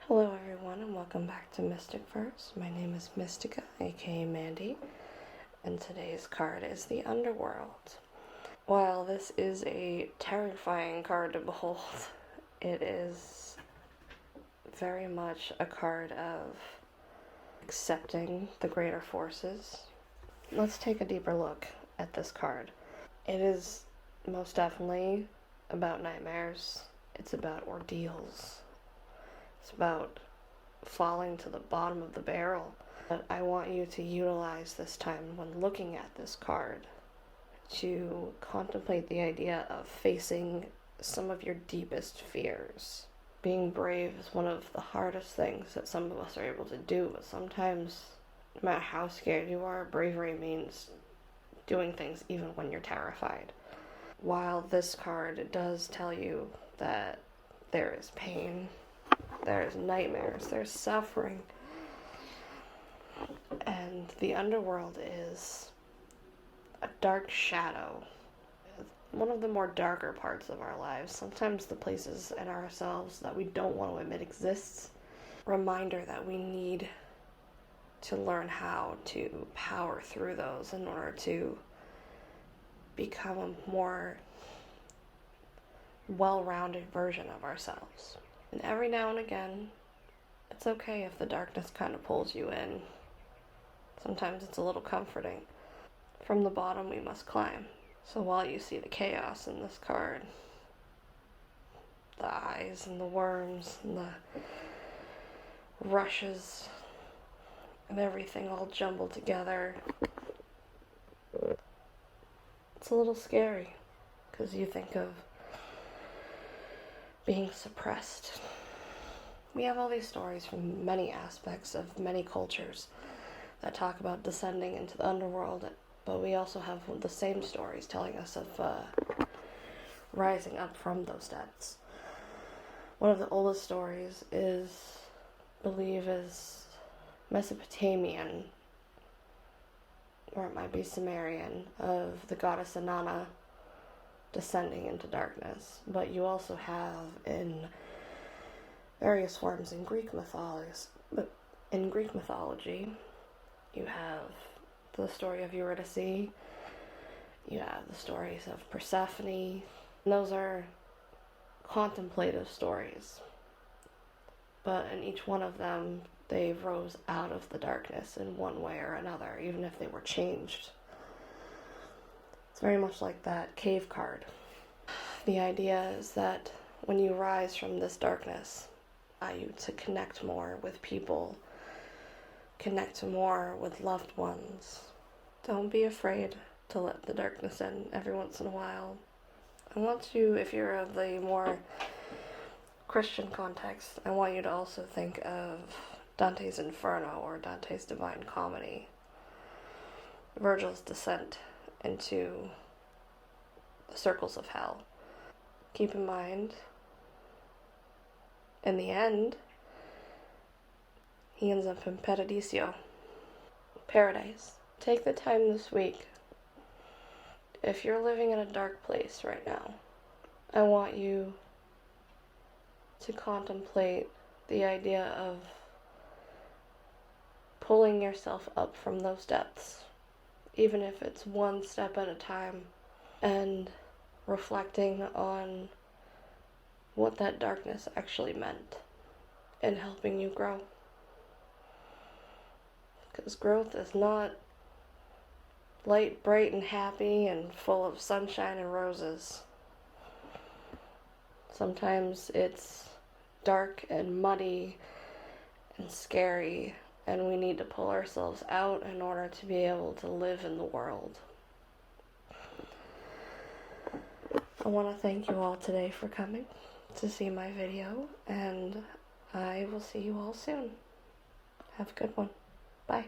Hello everyone and welcome back to MistykVerse. My name is Mystica, aka Mandy, and today's card is the Underworld. While this is a terrifying card to behold, it is very much a card of accepting the greater forces. Let's take a deeper look at this card. It is most definitely about nightmares. It's about ordeals. It's about falling to the bottom of the barrel. But I want you to utilize this time when looking at this card to contemplate the idea of facing some of your deepest fears. Being brave is one of the hardest things that some of us are able to do, but sometimes, no matter how scared you are, bravery means doing things even when you're terrified. While this card does tell you that there is pain, there's nightmares, there's suffering, and the underworld is a dark shadow, one of the more darker parts of our lives, sometimes the places in ourselves that we don't want to admit exists. Reminder that we need to learn how to power through those in order to become a more well-rounded version of ourselves. And every now and again, it's okay if the darkness kind of pulls you in. Sometimes it's a little comforting. From the bottom, we must climb. So while you see the chaos in this card, the eyes and the worms and the rushes and everything all jumbled together, it's a little scary because you think of being suppressed. We have all these stories from many aspects of many cultures that talk about descending into the underworld, but we also have the same stories telling us of rising up from those depths. One of the oldest stories is Mesopotamian, or it might be Sumerian, of the goddess Inanna descending into darkness. But you also have in various forms in Greek mythology, you have the story of Eurydice, you have the stories of Persephone, and those are contemplative stories. But in each one of them, they rose out of the darkness in one way or another, even if they were changed. It's very much like that cave card. The idea is that when you rise from this darkness, you to connect more with people, connect more with loved ones. Don't be afraid to let the darkness in every once in a while. I want you, if you're of the more Christian context, I want you to also think of Dante's Inferno or Dante's Divine Comedy, Virgil's descent into the circles of hell. Keep in mind, in the end, he ends up in Paradiso, paradise. Take the time this week. If you're living in a dark place right now, I want you to contemplate the idea of pulling yourself up from those depths, even if it's one step at a time, and reflecting on what that darkness actually meant in helping you grow. Because growth is not light, bright, and happy and full of sunshine and roses. Sometimes it's dark and muddy and scary, and we need to pull ourselves out in order to be able to live in the world. I want to thank you all today for coming to see my video, and I will see you all soon. Have a good one. Bye.